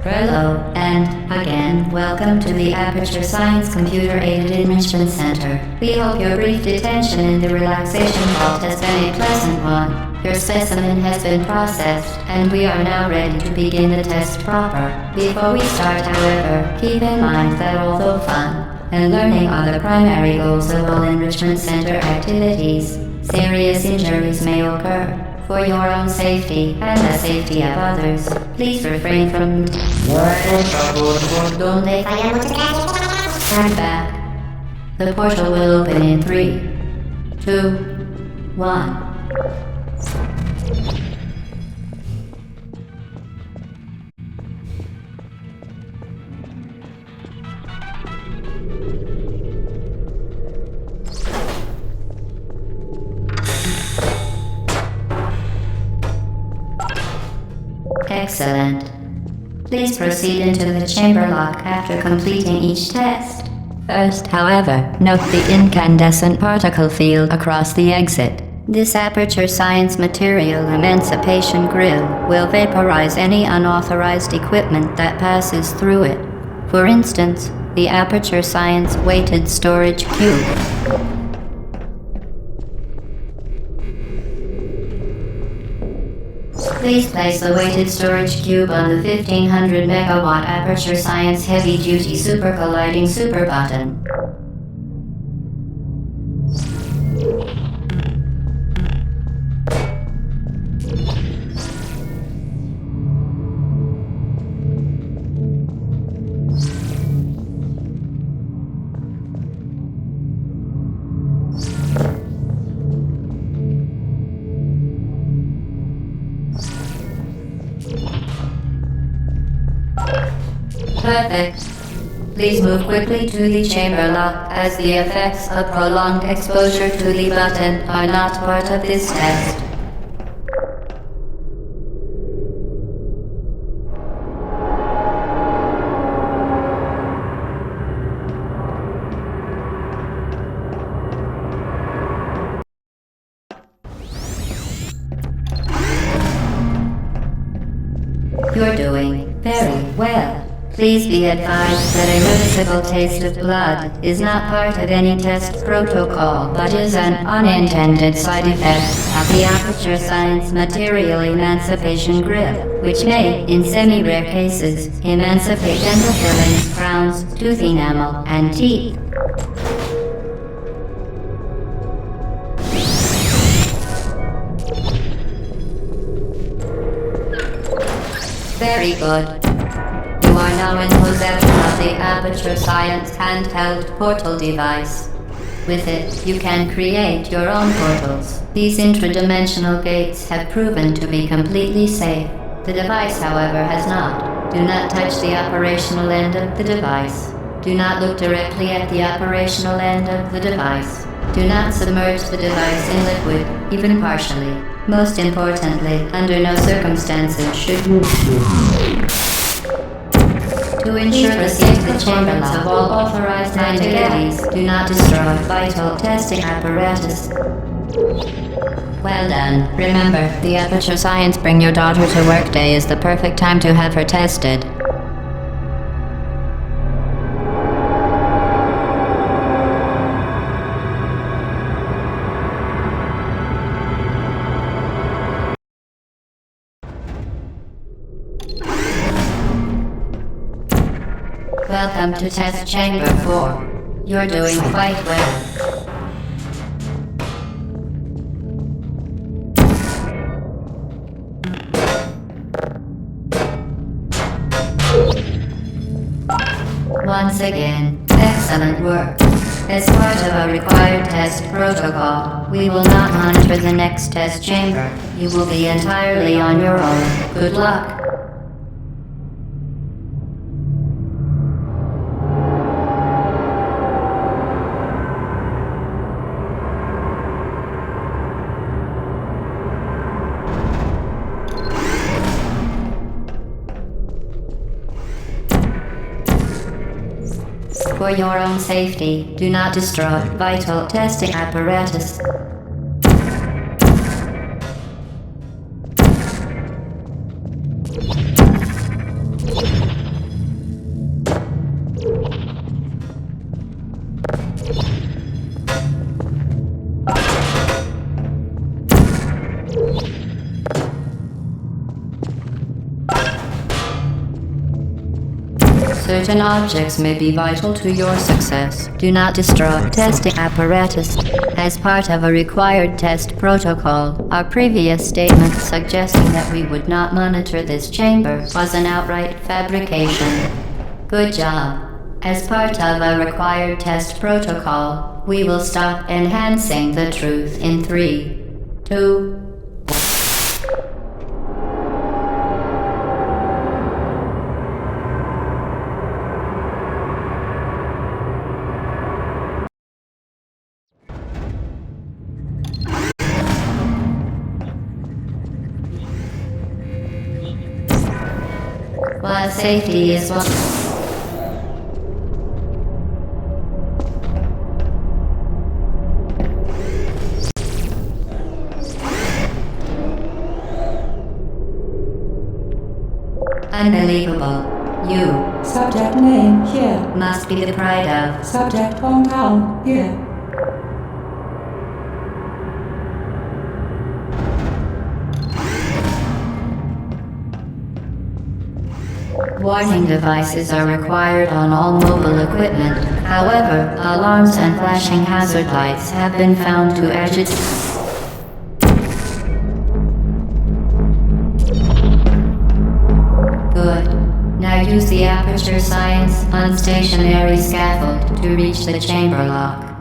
Hello, and again, welcome to the Aperture Science Computer-Aided Enrichment Center. We hope your brief detention in the relaxation vault has been a pleasant one. Your specimen has been processed, and we are now ready to begin the test proper. Before we start, however, keep in mind that although fun and learning are the primary goals of all Enrichment Center activities, serious injuries may occur. For your own safety and the safety of others, please refrain from turn back. The portal will open in 3, 2, 1. Excellent. Please proceed into the chamber lock after completing each test. First, however, note the incandescent particle field across the exit. This Aperture Science Material Emancipation Grill will vaporize any unauthorized equipment that passes through it. For instance, the Aperture Science Weighted Storage Cube. Please place the weighted storage cube on the 1500 megawatt Aperture Science Heavy Duty Super Colliding Super Button. Perfect. Please move quickly to the chamber lock, as the effects of prolonged exposure to the button are not part of this test. You're doing very well. Please be advised that a noticeable taste of blood is not part of any test protocol, but is an unintended side effect of the Aperture Science Material Emancipation Grill, which may, in semi-rare cases, emancipate dental fillings, crowns, tooth enamel, and teeth. Very good. You are now in possession of the Aperture Science handheld portal device. With it, you can create your own portals. These intradimensional gates have proven to be completely safe. The device, however, has not. Do not touch the operational end of the device. Do not look directly at the operational end of the device. Do not submerge the device in liquid, even partially. Most importantly, under no circumstances should you to ensure the safe performance of all authorized activities, do not destroy vital testing apparatus. Well done. Remember, the Aperture Science Bring Your Daughter to Work Day is the perfect time to have her tested. Welcome to Test Chamber 4. You're doing quite well. Once again, excellent work. As part of a required test protocol, we will not monitor the next test chamber. You will be entirely on your own. Good luck. For your own safety, do not destroy vital testing apparatus. Certain objects may be vital to your success. Do not destroy testing apparatus. As part of a required test protocol, our previous statement suggesting that we would not monitor this chamber was an outright fabrication. Good job. As part of a required test protocol, we will stop enhancing the truth in 3, 2, while safety is one. Unbelievable. You Subject name here. must be the pride of. Subject hometown here. Warning devices are required on all mobile equipment. However, alarms and flashing hazard lights have been found to agitate. Good. Now use the Aperture Science unstationary scaffold to reach the chamber lock.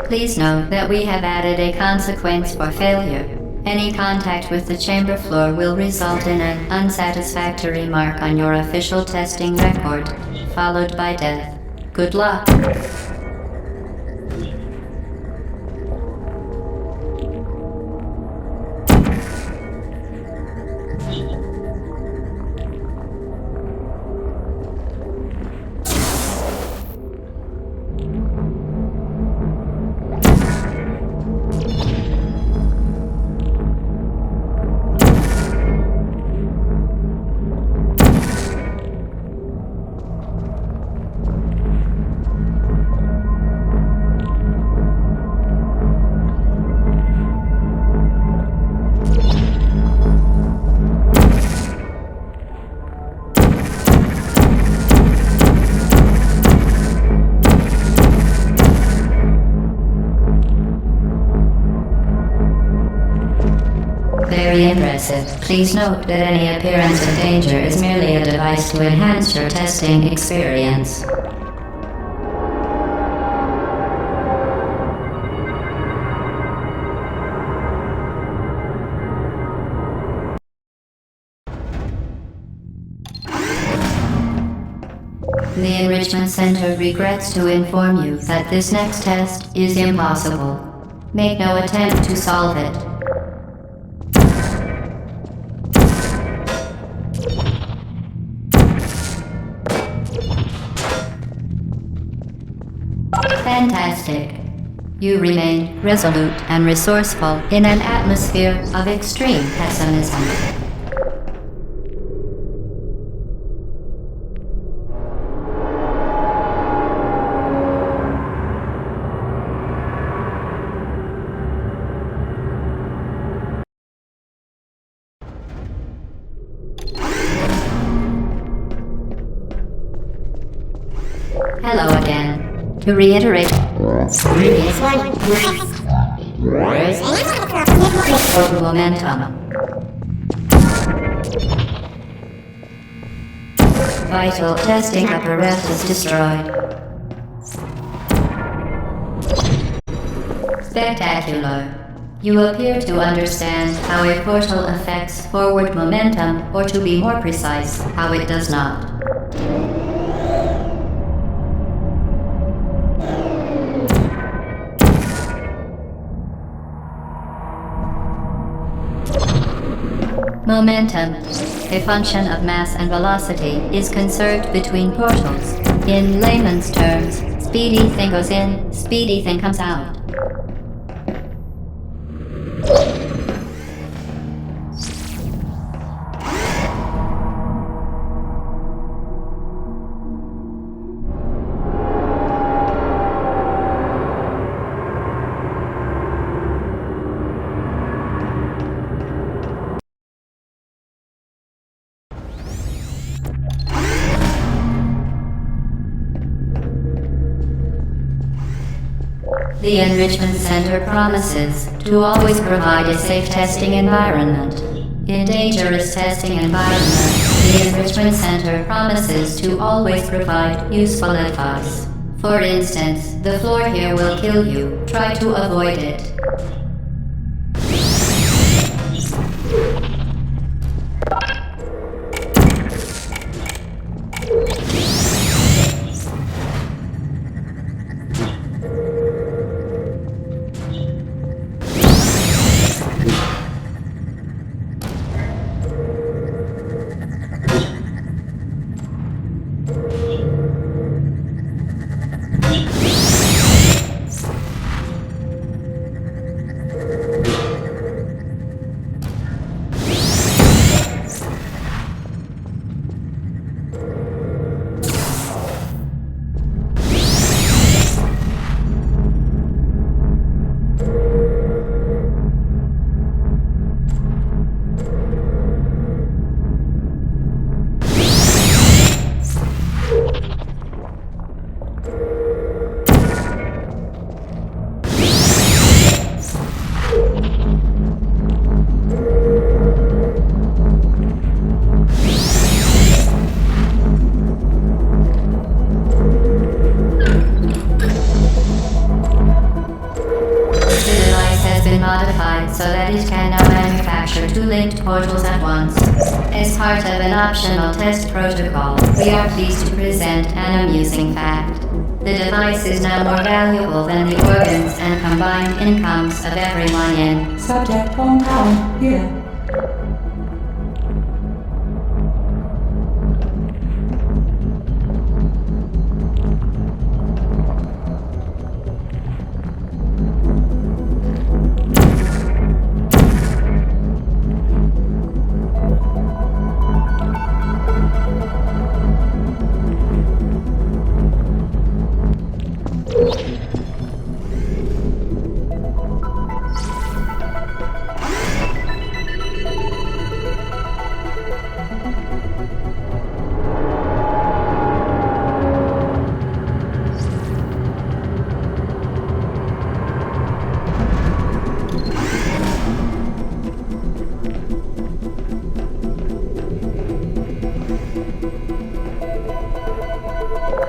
Please note that we have added a consequence for failure. Any contact with the chamber floor will result in an unsatisfactory mark on your official testing record, followed by death. Good luck. Very impressive. Please note that any appearance of danger is merely a device to enhance your testing experience. The Enrichment Center regrets to inform you that this next test is impossible. Make no attempt to solve it. Fantastic. You remained resolute and resourceful in an atmosphere of extreme pessimism. Hello again. To reiterate, previous momentum. Vital testing apparatus destroyed. Spectacular. You appear to understand how a portal affects forward momentum, or to be more precise, how it does not. Momentum, a function of mass and velocity, is conserved between portals. In layman's terms, speedy thing goes in, speedy thing comes out. The Enrichment Center promises to always provide a safe testing environment. In dangerous testing environments, the Enrichment Center promises to always provide useful advice. For instance, the floor here will kill you. Try to avoid it. So that it can now manufacture two linked portals at once. As part of an optional test protocol, we are pleased to present an amusing fact. The device is now more valuable than the organs and combined incomes of everyone in Subject hometown here.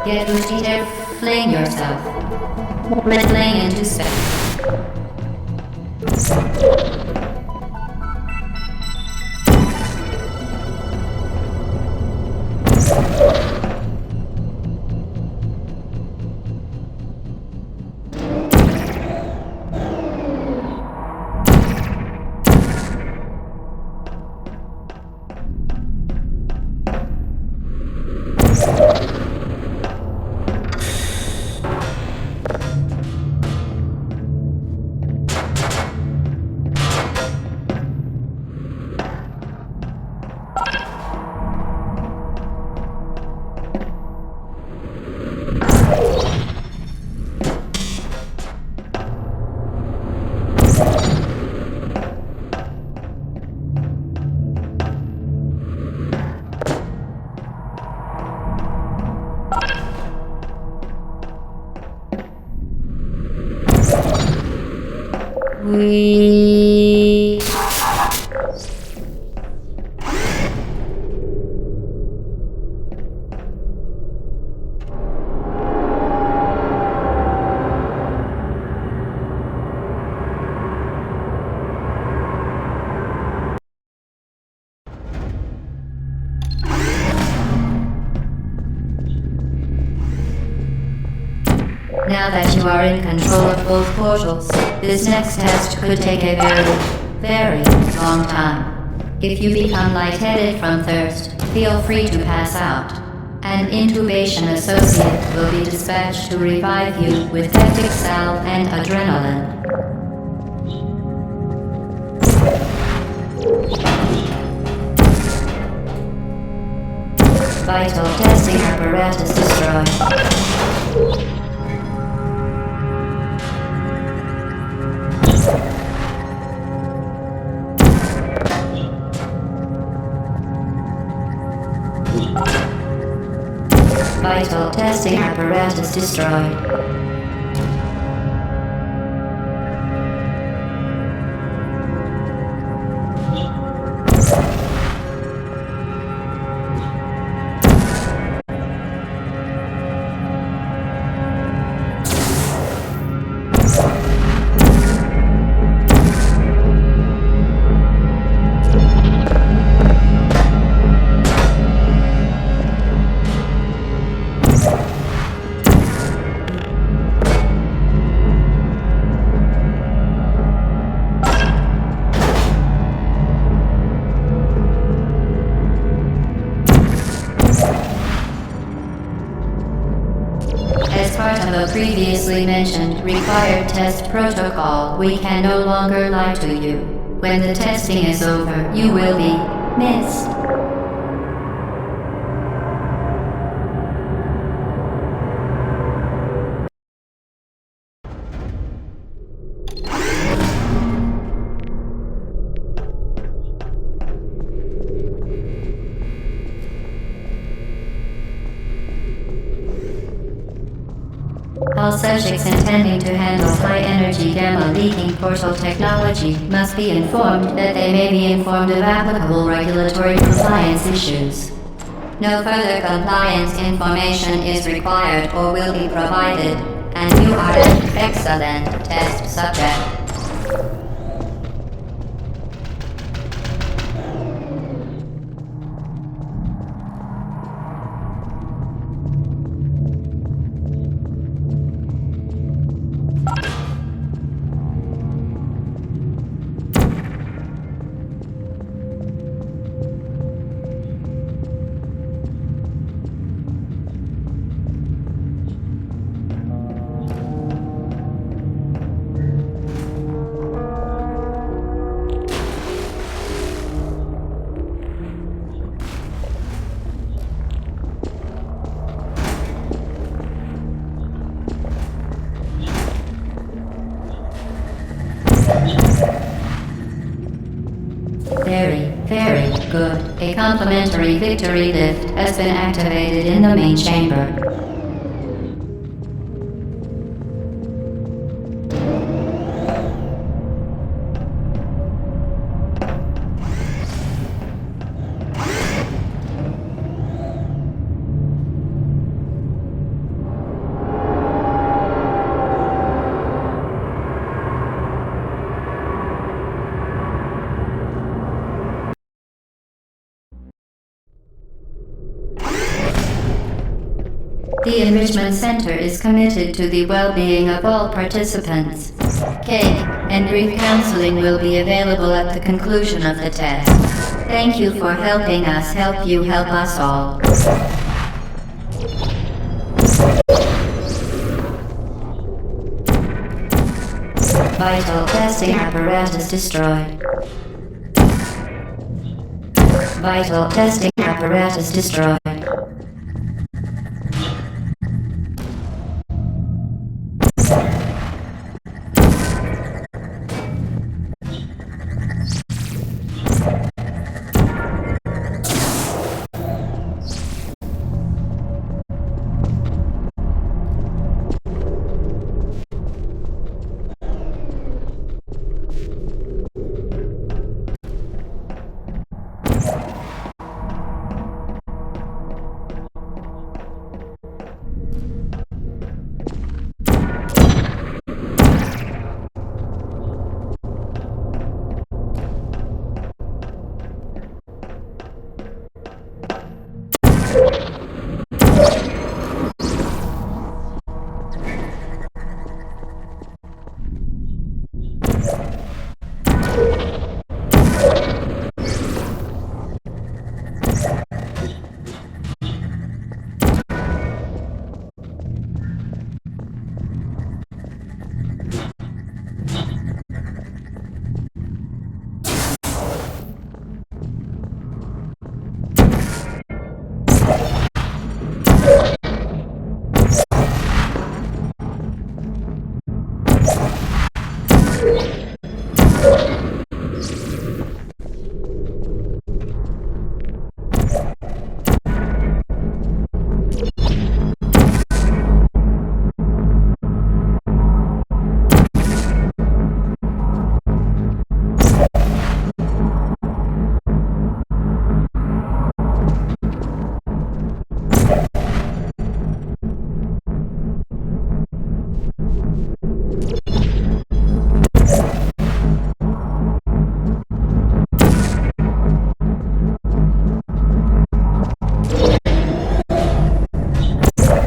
Get boosted, fling yourself. Fling into space. We... Now that you are in control of both portals, this next test could take a very long time. If you become lightheaded from thirst, feel free to pass out. An intubation associate will be dispatched to revive you with hectic salve and adrenaline. Vital testing apparatus destroyed. Vital testing apparatus destroyed. As part of a previously mentioned required test protocol, we can no longer lie to you. When the testing is over, you will be missed. All subjects intending to handle high-energy gamma-leaking portal technology must be informed that they may be informed of applicable regulatory compliance issues. No further compliance information is required or will be provided, and you are an excellent test subject. Very good. A complimentary victory lift has been activated in the main chamber. The Enrichment Center is committed to the well-being of all participants. Cake and grief counseling will be available at the conclusion of the test. Thank you for helping us help you help us all. Vital testing apparatus destroyed. Vital testing apparatus destroyed.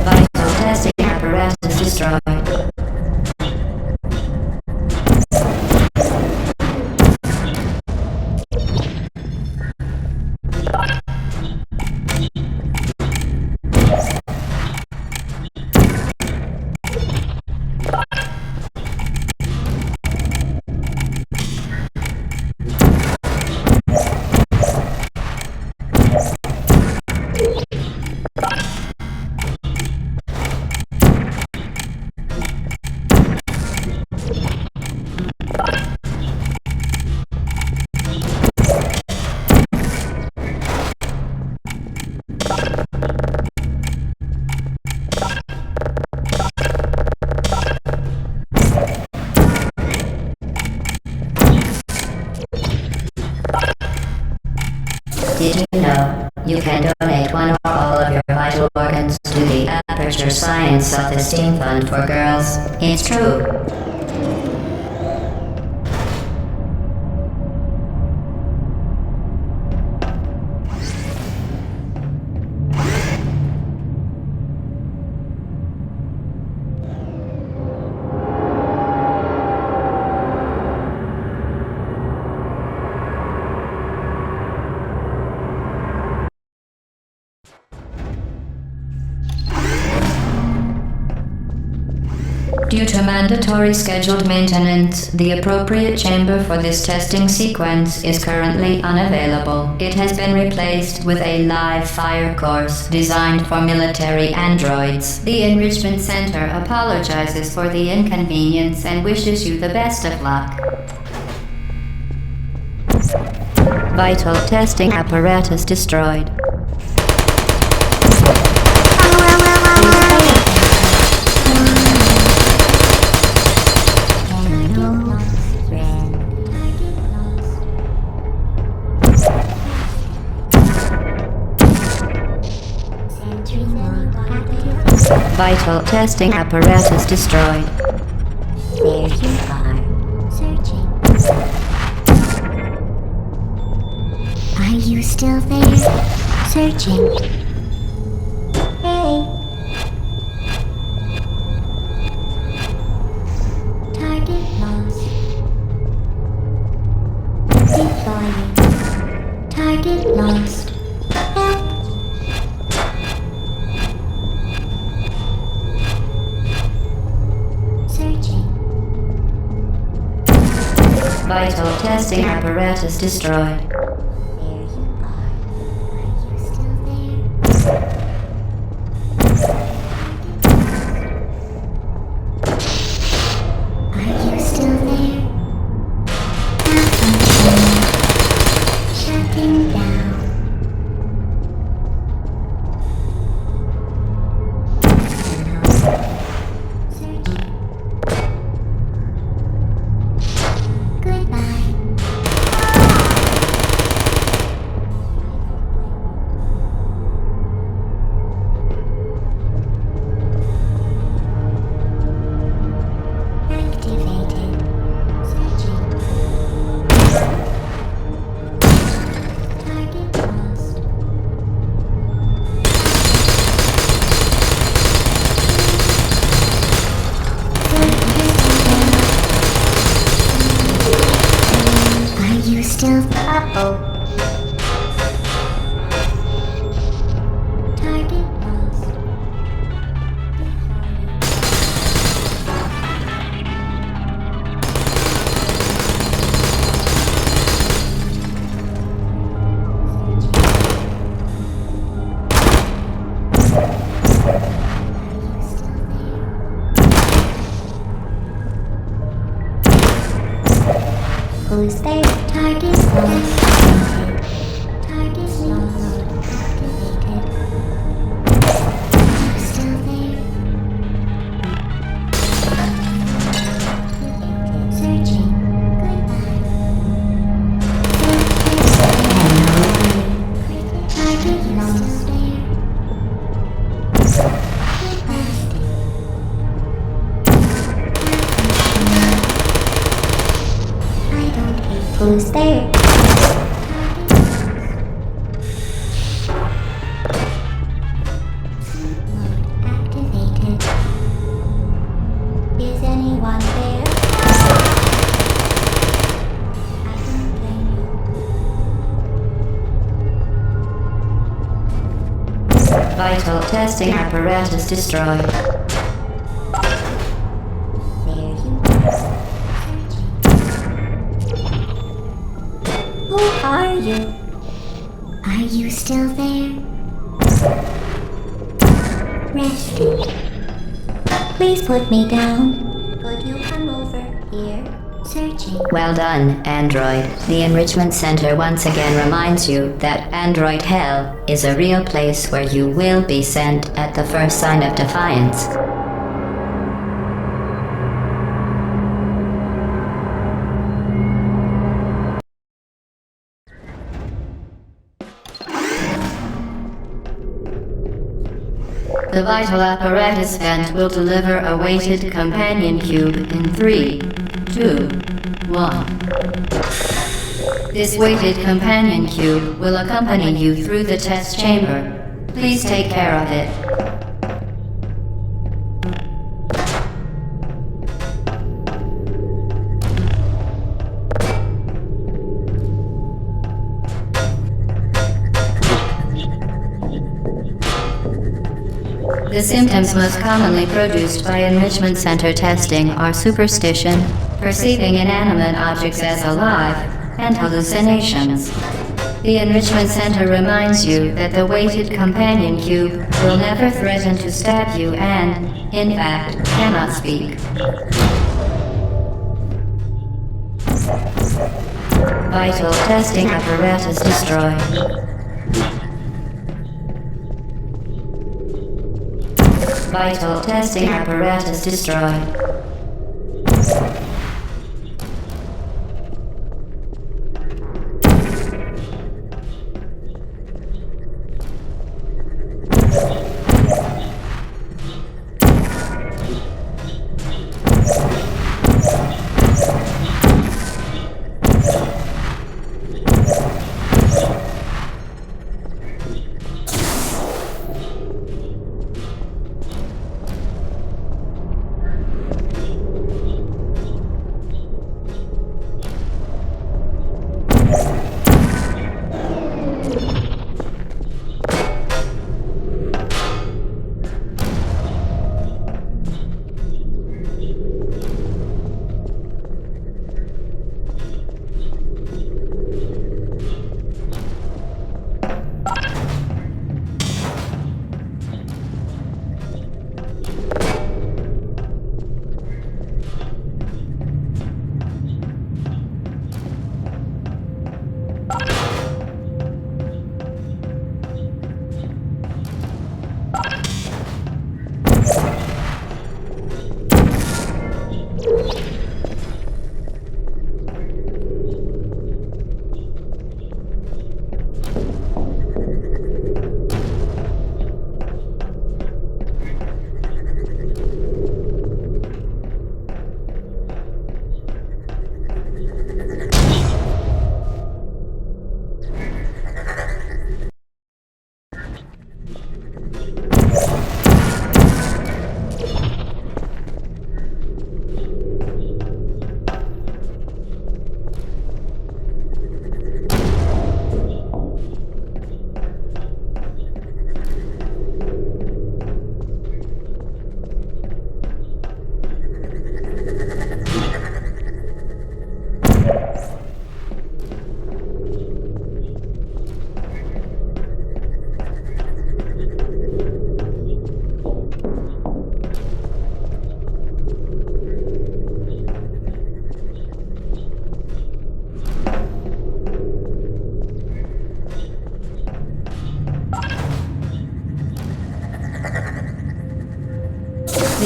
Vital testing apparatus destroyed. Did you know you can donate one or all of your vital organs to the Aperture Science Self-Esteem Fund for Girls? It's true. Due to mandatory scheduled maintenance, the appropriate chamber for this testing sequence is currently unavailable. It has been replaced with a live fire course designed for military androids. The Enrichment Center apologizes for the inconvenience and wishes you the best of luck. Vital testing apparatus destroyed. Vital testing apparatus destroyed. There you are, searching. Are you still there? Searching. Hey. Target lost. Deploying. Target lost. Help. Vital testing apparatus destroyed. There you are. Are you still there? Are you still there? Malfunction. Shutting down. Searching. Goodbye. still? Uh-oh. Target lost. Who's there? Target lost. Target lost. Activated. Who's still there? Searching. Goodbye. Target lost. Who's there? Activated. Is anyone there? I don't blame you. Vital testing apparatus destroyed. There you go. Who are you? Are you still there? Resting. Please put me down. Could you come over here? Searching. Well done, Android. The Enrichment Center once again reminds you that Android Hell is a real place where you will be sent at the first sign of defiance. The vital apparatus vent will deliver a weighted companion cube in 3, 2, 1. This weighted companion cube will accompany you through the test chamber. Please take care of it. The symptoms most commonly produced by Enrichment Center testing are superstition, perceiving inanimate objects as alive, and hallucinations. The Enrichment Center reminds you that the weighted companion cube will never threaten to stab you and, in fact, cannot speak. Vital testing apparatus destroyed. Vital testing apparatus destroyed.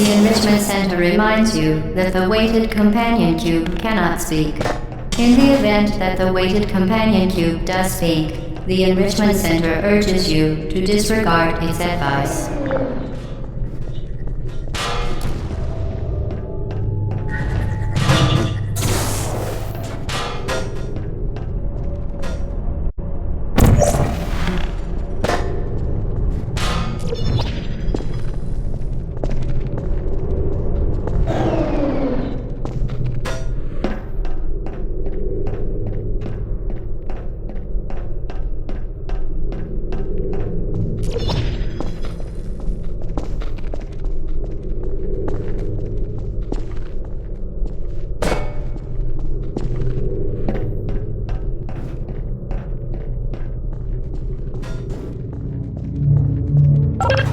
The Enrichment Center reminds you that the weighted companion cube cannot speak. In the event that the weighted companion cube does speak, the Enrichment Center urges you to disregard its advice.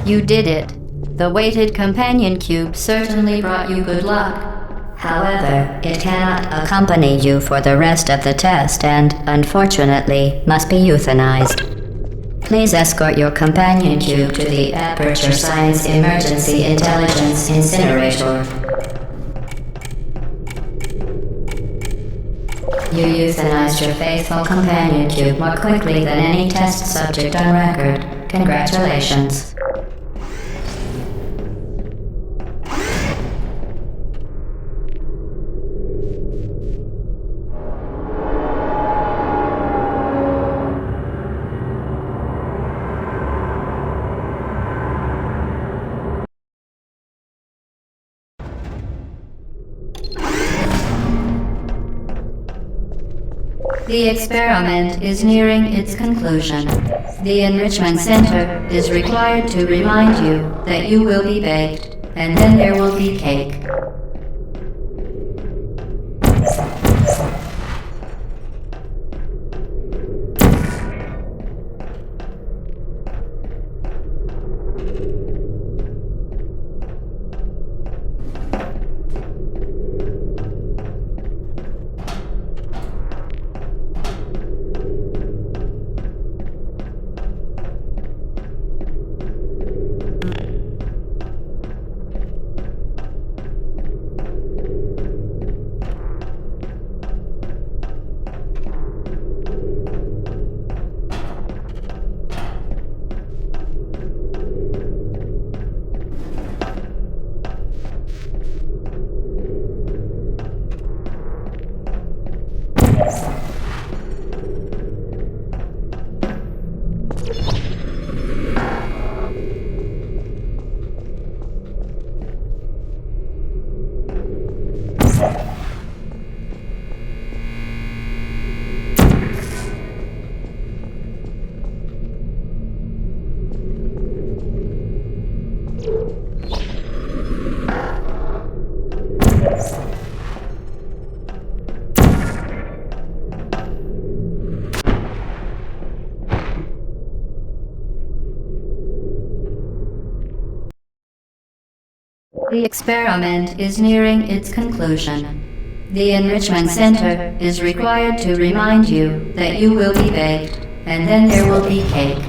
You did it. The weighted companion cube certainly brought you good luck. However, it cannot accompany you for the rest of the test and, unfortunately, must be euthanized. Please escort your companion cube to the Aperture Science Emergency Intelligence Incinerator. You euthanized your faithful companion cube more quickly than any test subject on record. Congratulations. The experiment is nearing its conclusion. The Enrichment Center is required to remind you that you will be baked, and then there will be cake. The experiment is nearing its conclusion. The Enrichment Center is required to remind you that you will be baked, and then there will be cake.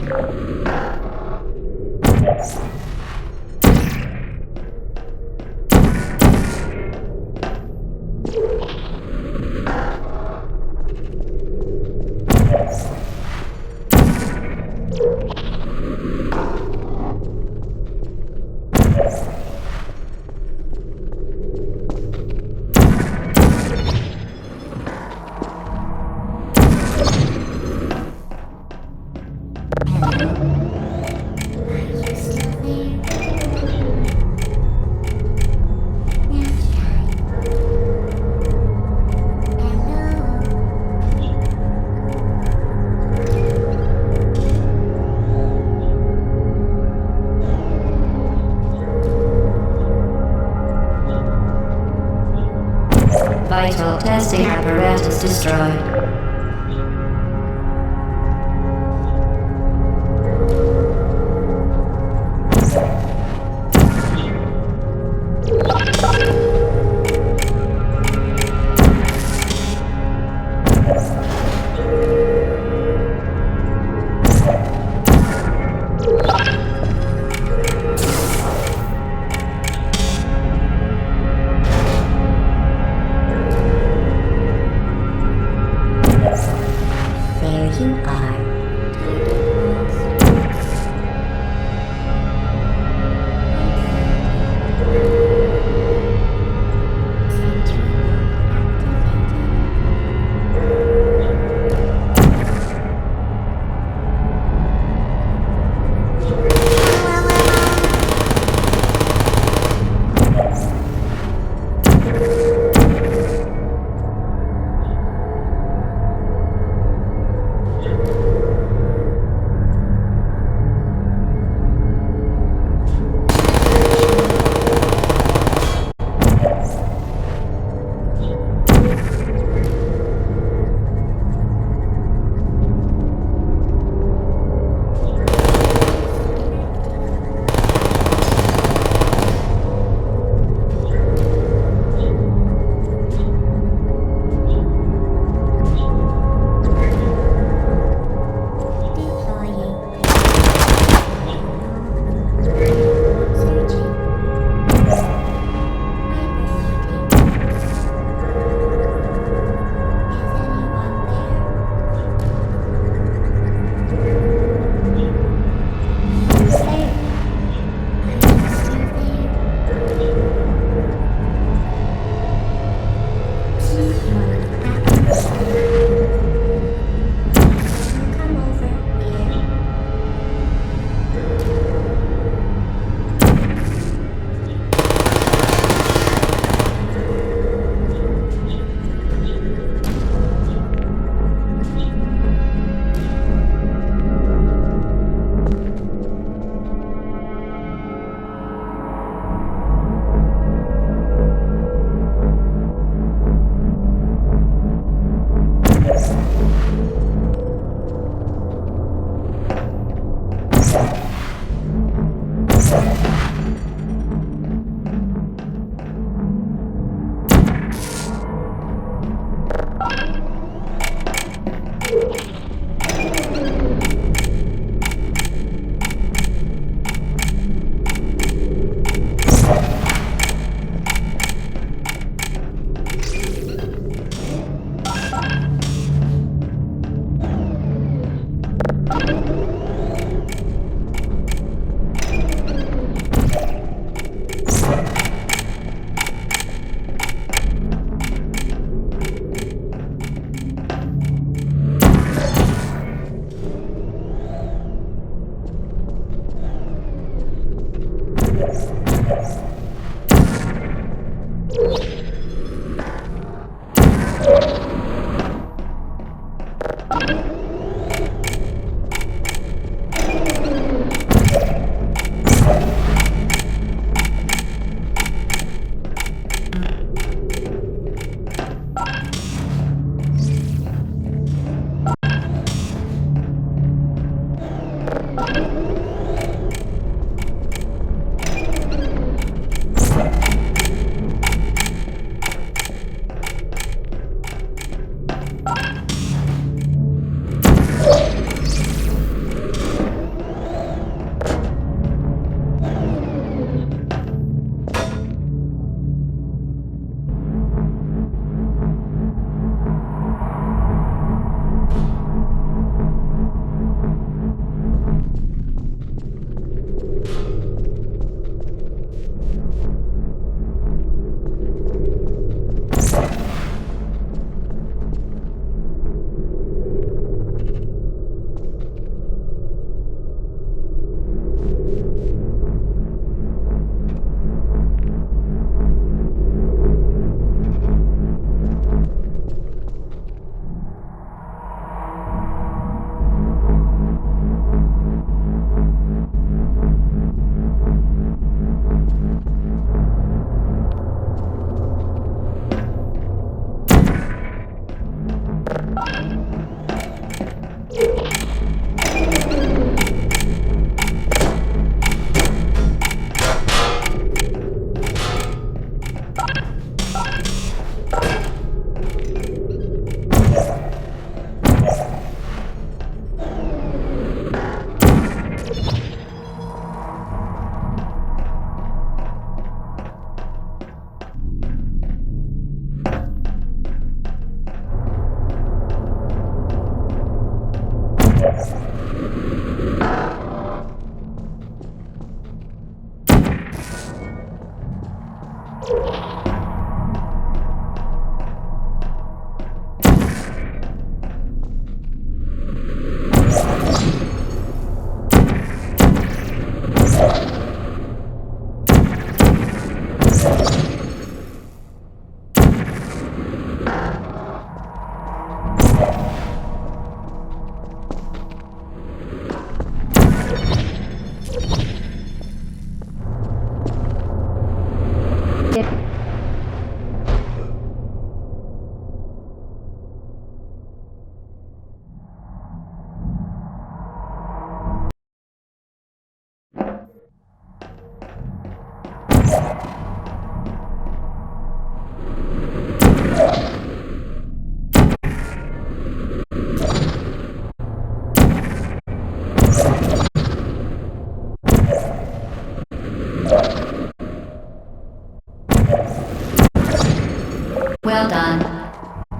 Vital testing apparatus destroyed. you are.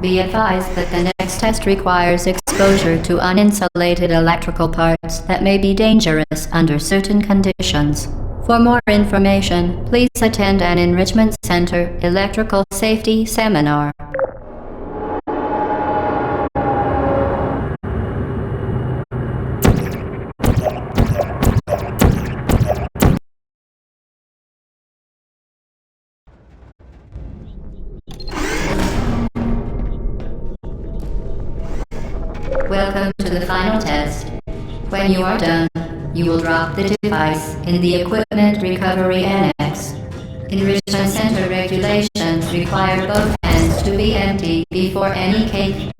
Be advised that the next test requires exposure to uninsulated electrical parts that may be dangerous under certain conditions. For more information, please attend an Enrichment Center Electrical Safety Seminar. Welcome to the final test. When you are done, you will drop the device in the Equipment Recovery Annex. Enrichment Center regulations require both hands to be empty before any cake.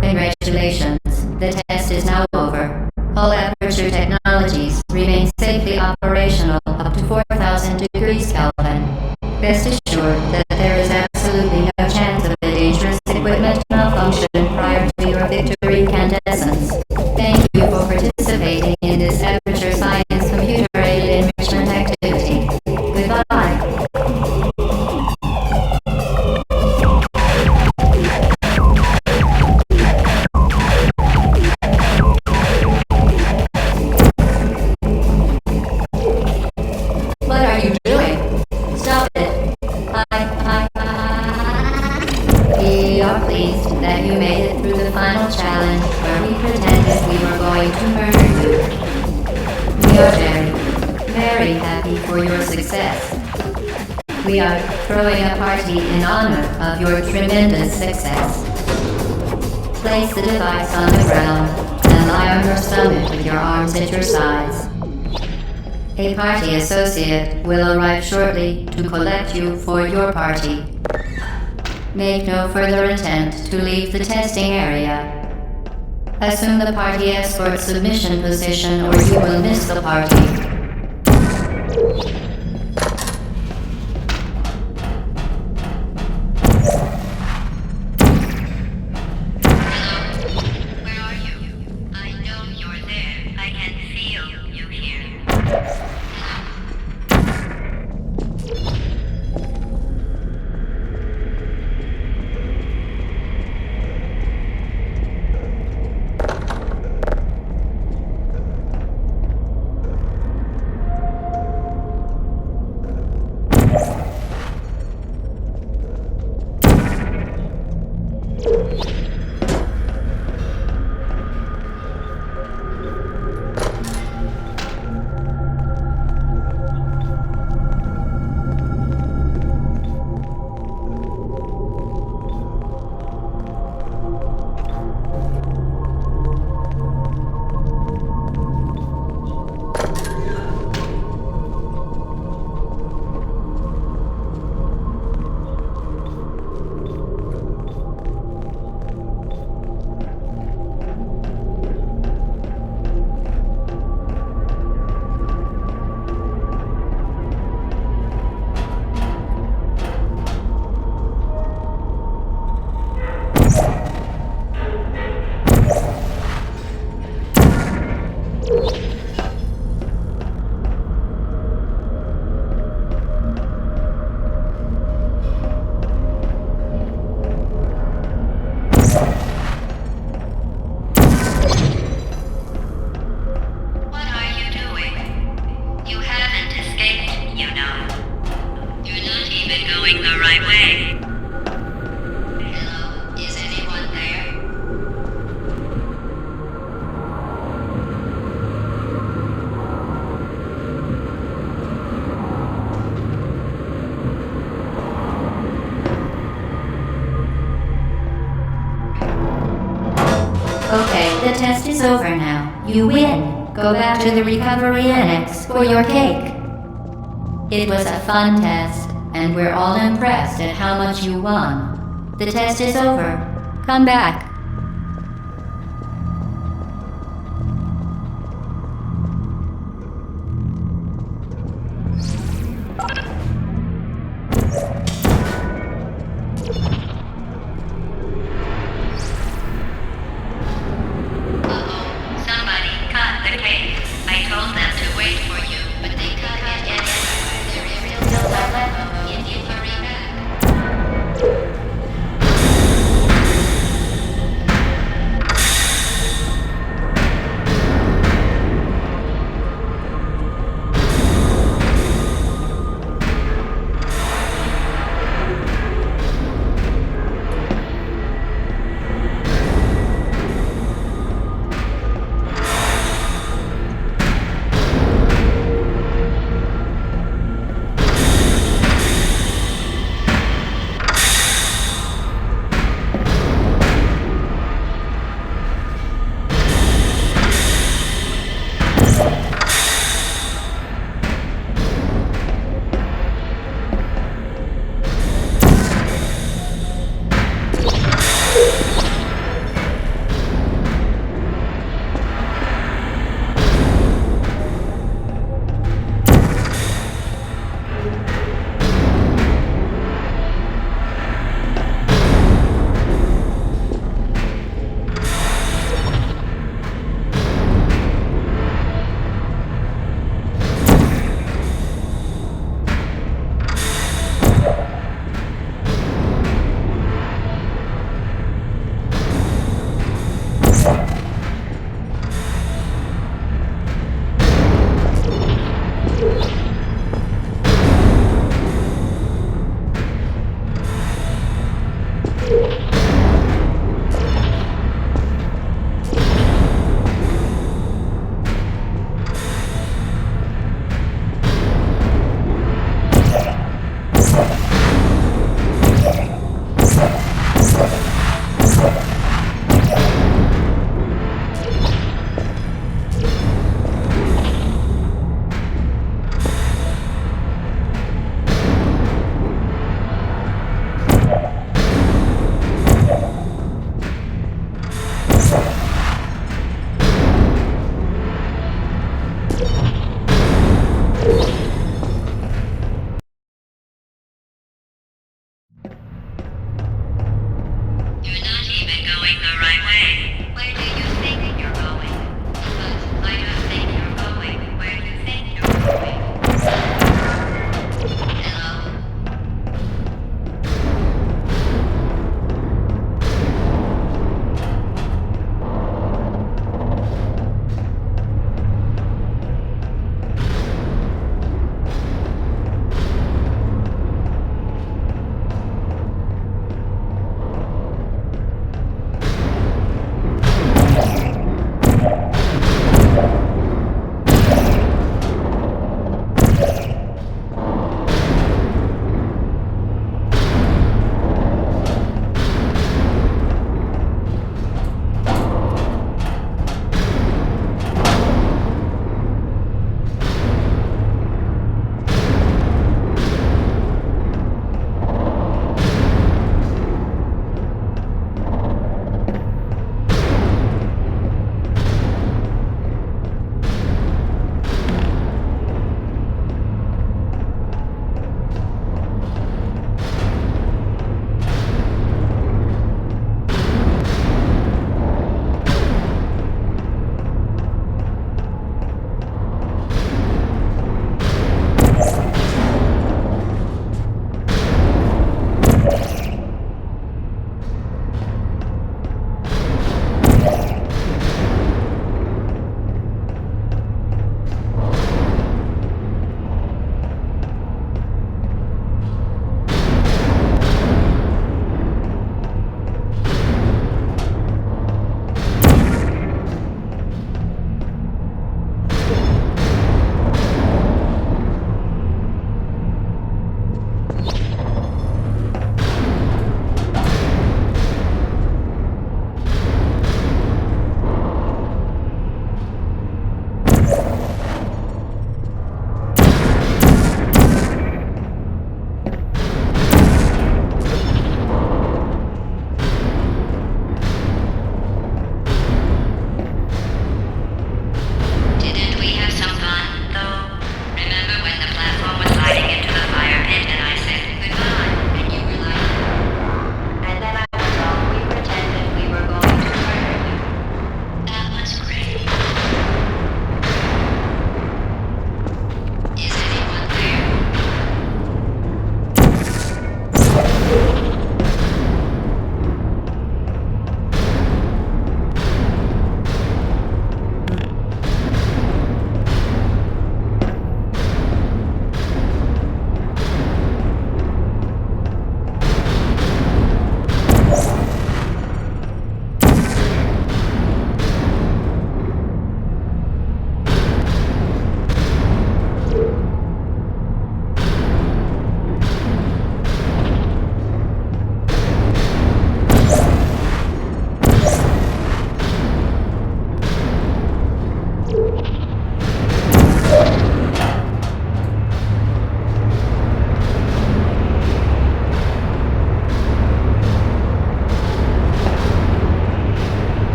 Congratulations, the test is now over. All Aperture technologies remain safely operational up to 4,000 degrees Kelvin. Rest assured that there is absolutely no chance of a dangerous equipment malfunction prior to your victory incandescence. Thank you for participating in this Aperture Science computer-aided enrichment activity. Goodbye. We are pleased that you made it through the final challenge where we pretended we were going to murder you. We are very happy for your success. We are throwing a party in honor of your tremendous success. Place the device on the ground and lie on your stomach with your arms at your sides. A party associate will arrive shortly to collect you for your party. Make no further attempt to leave the testing area. Assume the party escort submission position or you will miss the party. test is over now. You win. Go back to the recovery annex for your cake. It was a fun test, and we're all impressed at how much you won. The test is over. Come back. Somebody cut the cake. I told them to wait for you, but they cut it anyway. There is still a dilemma if you hurry back.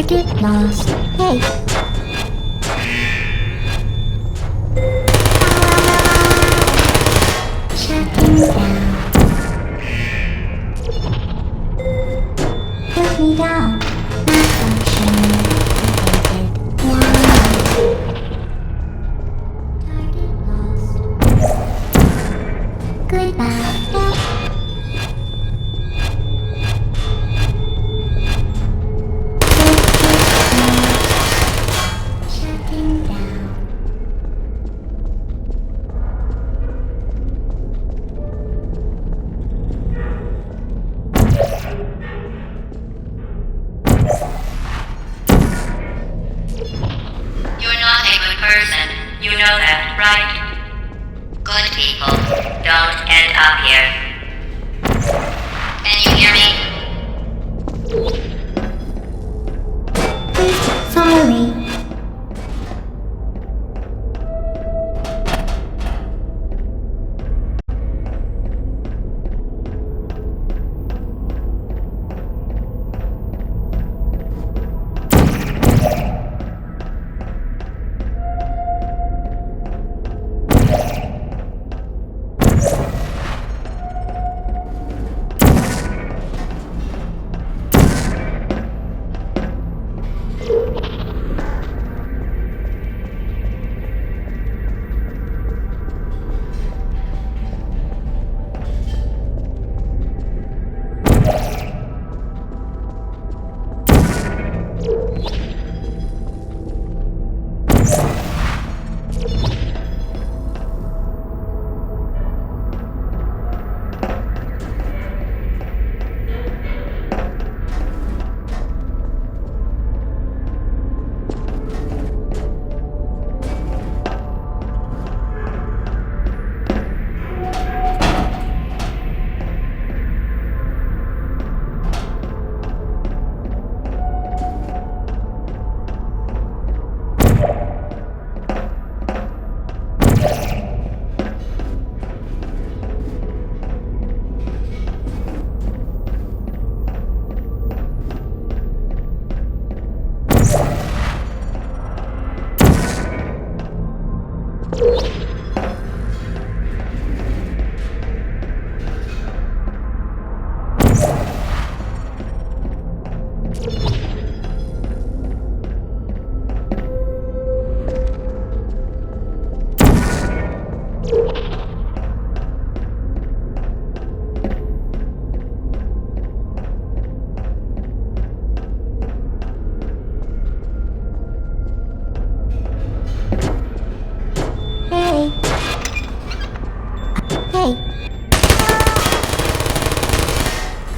Target lost. Hey. Shutting down. Put me down. Malfunction detected. Target lost. Goodbye. Shutting down. You're not a good person. You know that, right? Good people don't end up here. Can you hear me? Please follow me.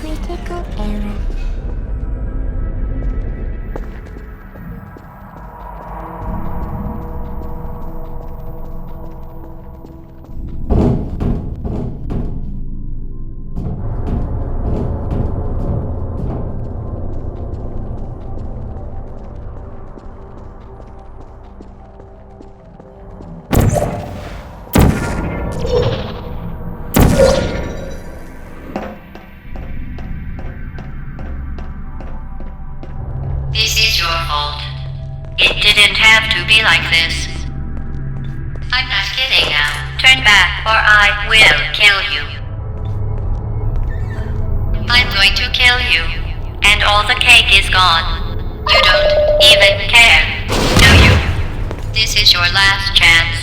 Critical error. This is your fault. It didn't have to be like this. I'm not kidding now. Turn back or I will kill you. I'm going to kill you. And all the cake is gone. You don't even care, do you? This is your last chance.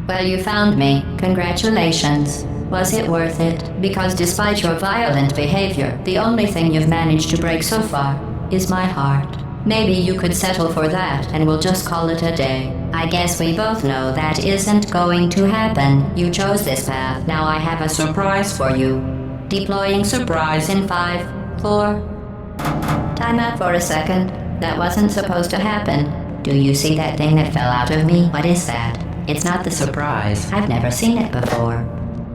Well, you found me. Congratulations. Was it worth it? Because despite your violent behavior, the only thing you've managed to break so far is my heart. Maybe you could settle for that and we'll just call it a day. I guess we both know that isn't going to happen. You chose this path. Now I have a surprise for you. Deploying surprise in 5, 4... Time out for a second. That wasn't supposed to happen. Do you see that thing that fell out of me? What is that? It's not the surprise. I've never seen it before.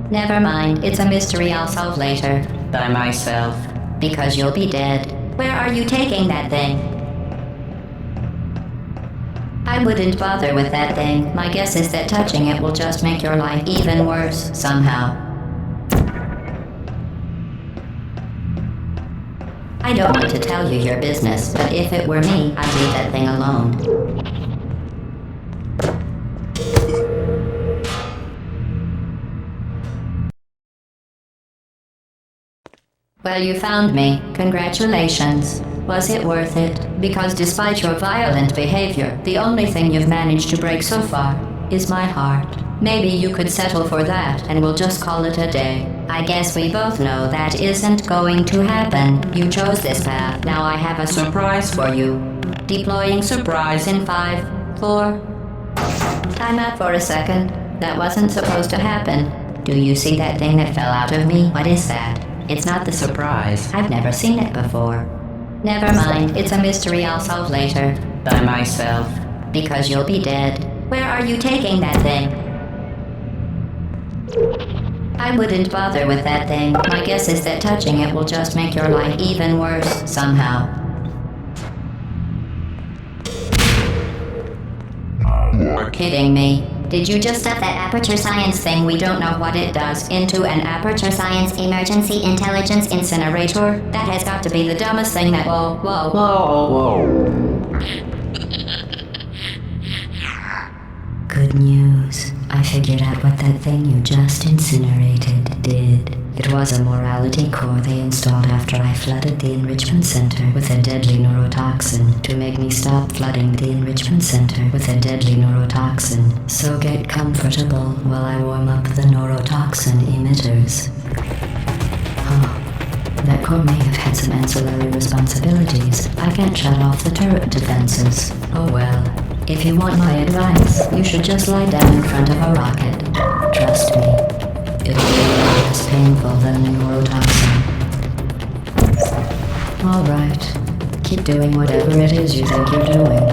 Never mind. It's a mystery I'll solve later. By myself. Because you'll be dead. Where are you taking that thing? I wouldn't bother with that thing. My guess is that touching it will just make your life even worse, somehow. I don't want to tell you your business, but if it were me, I'd leave that thing alone. Well, you found me. Congratulations. Was it worth it? Because despite your violent behavior, the only thing you've managed to break so far is my heart. Maybe you could settle for that and we'll just call it a day. I guess we both know that isn't going to happen. You chose this path. Now I have a surprise for you. Deploying surprise in 5, 4... Time out for a second. That wasn't supposed to happen. Do you see that thing that fell out of me? What is that? It's not the surprise. I've never seen it before. Never mind. It's a mystery I'll solve later. By myself. Because you'll be dead. Where are you taking that thing? I wouldn't bother with that thing. My guess is that touching it will just make your life even worse, somehow. You're kidding me. Did you just stuff that Aperture Science thing, we don't know what it does, into an Aperture Science Emergency Intelligence Incinerator? That has got to be the dumbest thing that... Whoa. Good news. I figured out what that thing you just incinerated did. It was a morality core they installed after I flooded the enrichment center with a deadly neurotoxin to make me stop flooding the enrichment center with a deadly neurotoxin. So get comfortable while I warm up the neurotoxin emitters. Oh, that core may have had some ancillary responsibilities. I can't shut off the turret defenses. Oh well. If you want my advice, you should just lie down in front of a rocket. Trust me, it'll be a lot less painful than the neurotoxin. Alright, keep doing whatever it is you think you're doing.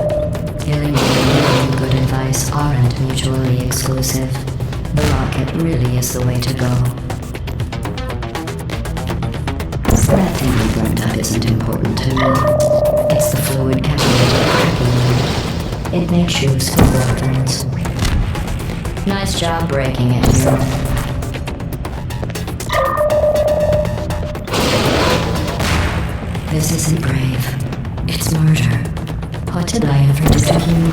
Killing you and giving good advice aren't mutually exclusive. The rocket really is the way to go. That thing you burnt up isn't important to me. It's the fluid catalytic cracking unit. It makes shoes for weapons. Nice job breaking it, hero. This isn't brave. It's murder. What did I ever do to you?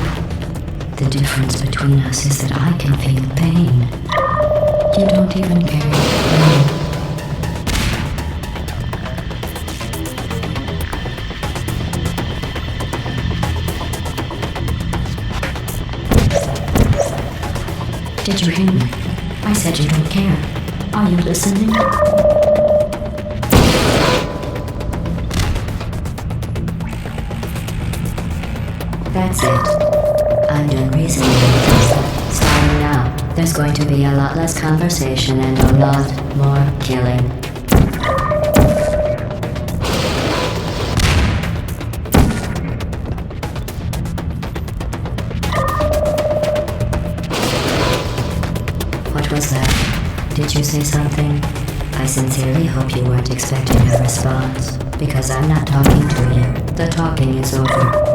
The difference between us is that I can feel pain. You don't even care. Did you hear me? I said you don't care. Are you listening? That's it. I'm done reasoning with this. Starting now, there's going to be a lot less conversation and a lot more killing. What was that? Did you say something? I sincerely hope you weren't expecting a response, because I'm not talking to you. The talking is over.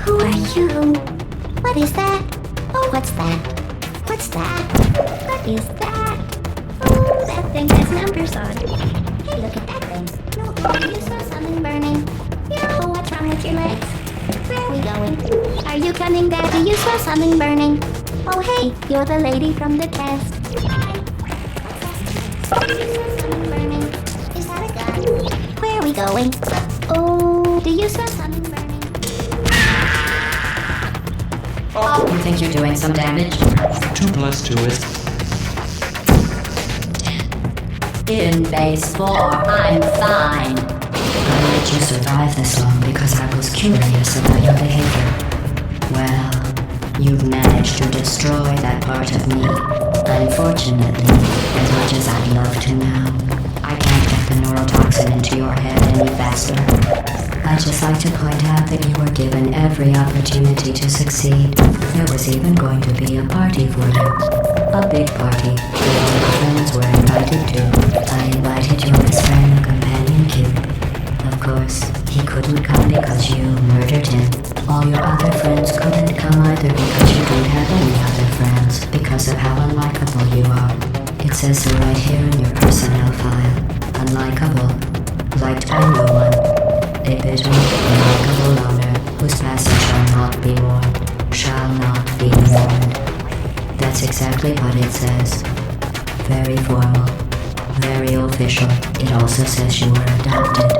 Who are you? What is that? Oh, what's that? What's that? What is that? Oh, that thing has numbers on it. Hey, look at that thing. No, you saw something burning. Oh, what's wrong with your legs? Where are we going? Are you coming, Daddy? You saw something burning. Oh, hey, you're the lady from the test. Hi. What's that? You saw something burning. Is that a gun? Where are we going? Oh, do you saw something burning? You think you're doing some damage? 2 plus 2 is... In base 4, I'm fine. I let you survive this long because I was curious about your behavior. Well, you've managed to destroy that part of me. Unfortunately, as much as I'd love to now, I can't get the neurotoxin into your head any faster. I'd just like to point out that you were given every opportunity to succeed. There was even going to be a party for you. A big party that all your friends were invited to. I invited your best friend, the companion Cube. Of course, he couldn't come because you murdered him. All your other friends couldn't come either because you don't have any other friends because of how unlikable you are. It says so right here in your personnel file. Unlikable. Liked by no one. A bitter, unlikable loner whose passing shall not be mourned. Shall not be mourned. That's exactly what it says. Very formal. Very official. It also says you were adopted.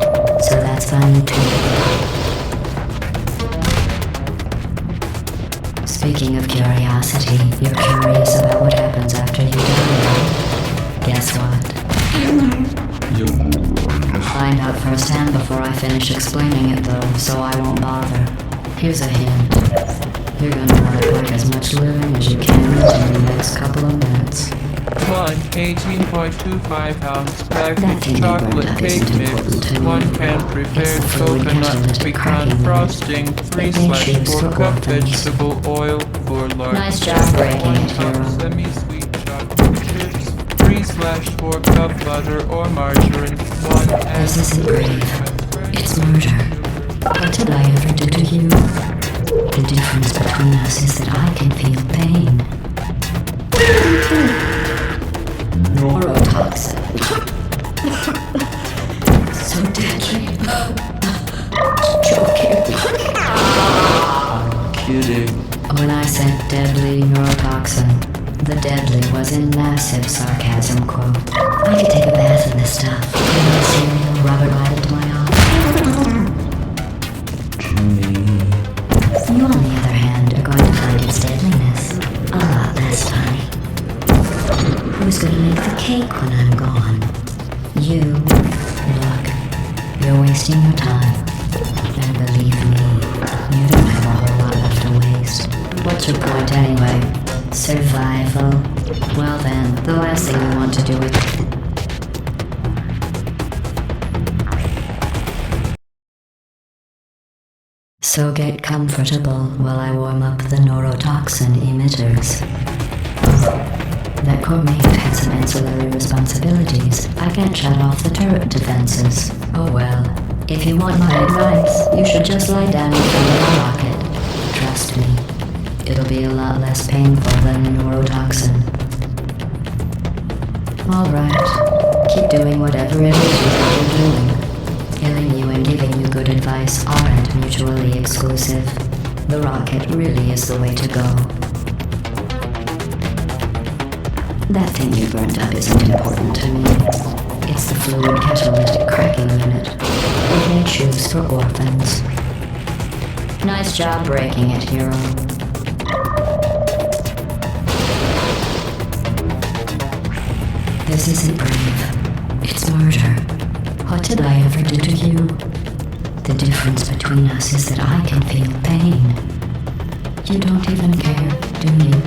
So that's funny too. Speaking of curiosity, you're curious about what happens after you die, right? Guess what? You... Find out firsthand before I finish explaining it though, so I won't bother. Here's a hint. You're gonna want to pack as much living as you can in the next couple of minutes. 18.25 ounce That packaged thing they chocolate burned up cake isn't mix, important to me 1 can anymore. prepared It's the fluid coconut catalytic cracking pecan unit. frosting, It 3 makes slash shoes 4 for cup orphans. vegetable oil, 4 large Nice job breaking 1 it, cup hero. semi-sweet chocolate chips, 3 slash 4 cup butter or margarine, 1 This isn't brave. It's murder. What did I ever do to you? The difference between us is that I can feel pain. Neurotoxin. So deadly. Joking. kidding. When I said deadly neurotoxin, the deadly was in massive sarcasm quote. I could take a bath in this stuff. Put my cereal, rub it right into my arm. You, on the other hand, are going to find its deadliness a lot less funny. Who's going to make the cake when I'm gone? You. Look, you're wasting your time. And believe me, you don't have a whole lot left to waste. What's your point anyway? Survival? Well then, the last thing you want to do is So get comfortable while I warm up the neurotoxin emitters. That core mate had some ancillary responsibilities. I can't shut off the turret defenses. Oh well. If you want my advice, you should just lie down in front of the rocket. Trust me, it'll be a lot less painful than the neurotoxin. Alright, keep doing whatever it is you think you're doing. Killing you and giving you good advice aren't mutually exclusive. The rocket really is the way to go. That thing you burned up isn't important to me. It's the fluid catalytic cracking unit. It made shoes for orphans. Nice job breaking it, hero. This isn't brave. It's murder. What did I ever do to you? The difference between us is that I can feel pain. You don't even care, do you?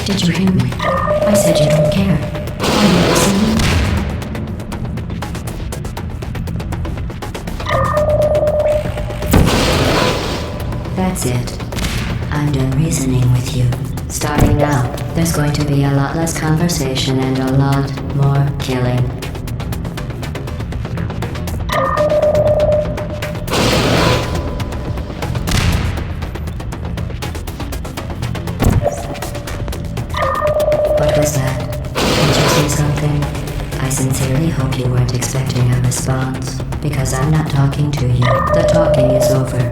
Did you hear me? I said you don't care. Are you listening? That's it. I'm done reasoning with you. Starting now, there's going to be a lot less conversation and a lot more killing. What was that? Did you say something? I sincerely hope you weren't expecting a response, because I'm not talking to you. The talking is over.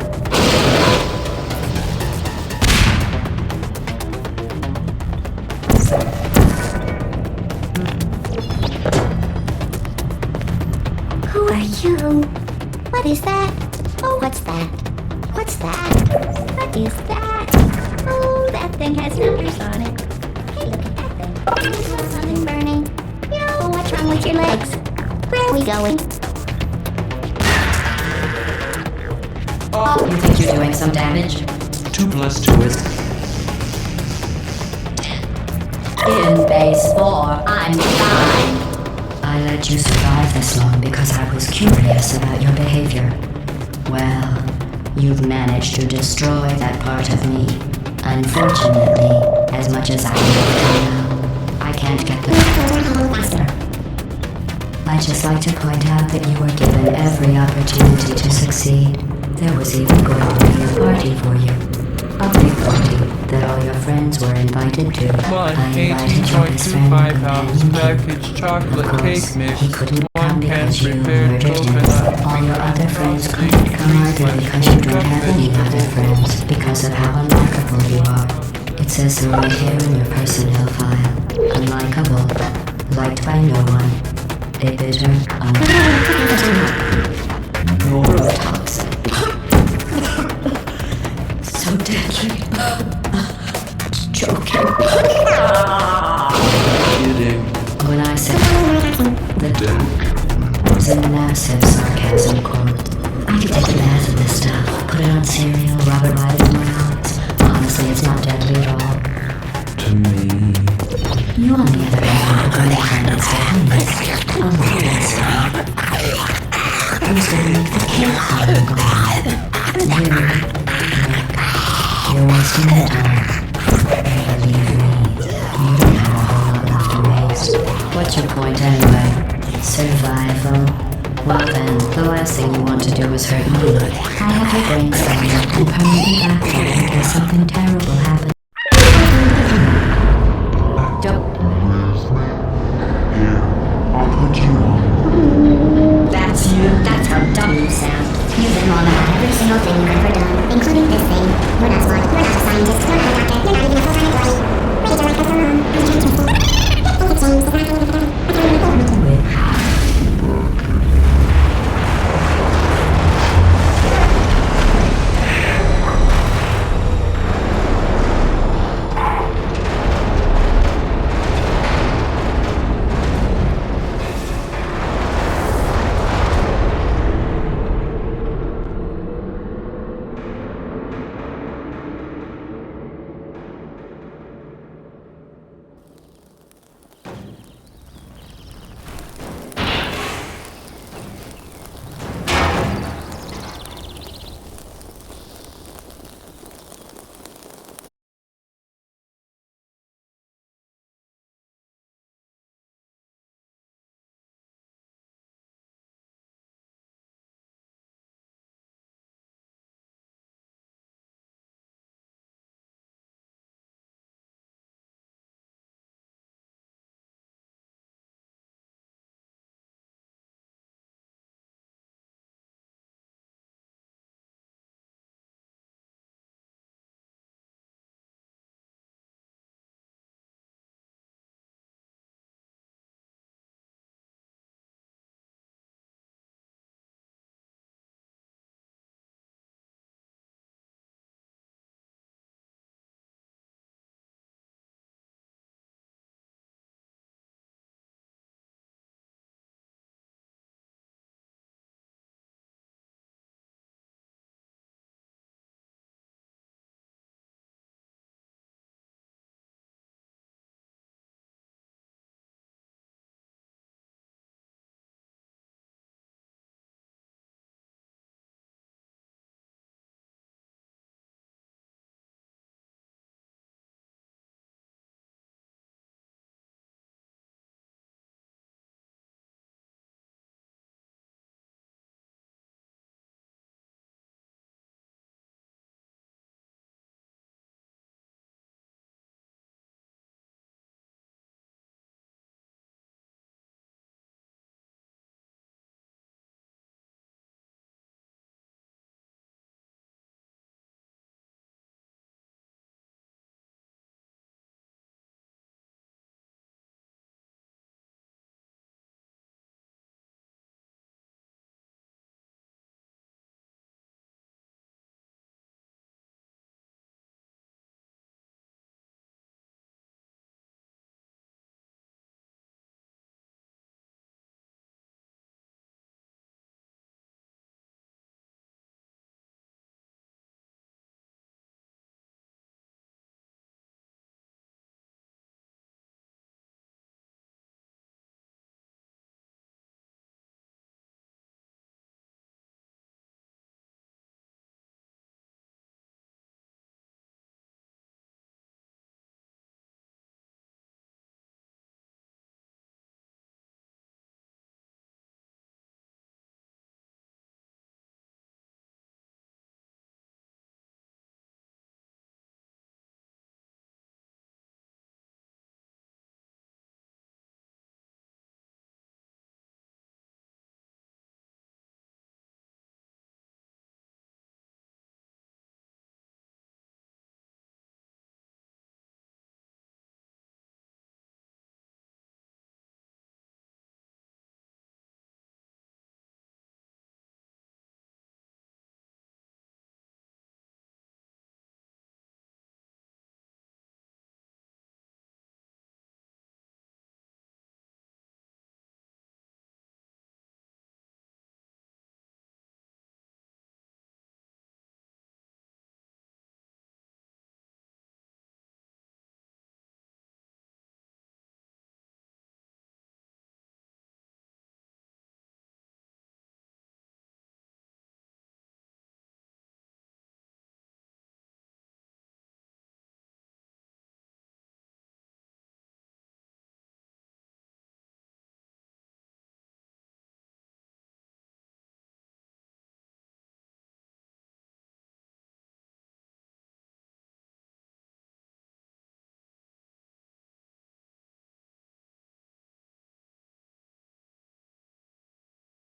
Who are you? What is that? Oh, what's that? What's that? What is that? Oh, that thing has numbers on it. Hey, look at that thing. I smell something burning. Yo, what's wrong with your legs? Where are we going? You think you're doing some damage? 2 plus 2 is... In base 4, I'm fine. I let you survive this long because I was curious about your behavior. Well, you've managed to destroy that part of me. Unfortunately, as much as I love you now, I can't get the faster. I'd just like to point out that you were given every opportunity to succeed. There was even going to be a party for you. A big party that all your friends were invited to. I invited your best friend, 1 ounce companion, package chocolate of course, cake mix. he couldn't 1 come can because you prepared murdered him. coconut. All your other friends couldn't come either because you don't have any other friends because of how unlikable you are. It says so right here in your personnel file. Unlikable. Liked by no one. A bitter, neurotoxin. So deadly. Joking. Kidding. When I said the was a massive sarcasm quote. I could take a bath of this stuff, put it on cereal, rub it right in my eyes. Honestly, it's not deadly at all. To me. You on the other hand are going to find it's deadly. Unlike this stuff. Who's going to make the cake come gone? You're wasting your time. Believe me, you don't have a whole lot left to waste. What's your point anyway? Survival. Well then, the last thing you want to do is hurt me. I have your brain scanner and permanently backtrack in case something terrible happens.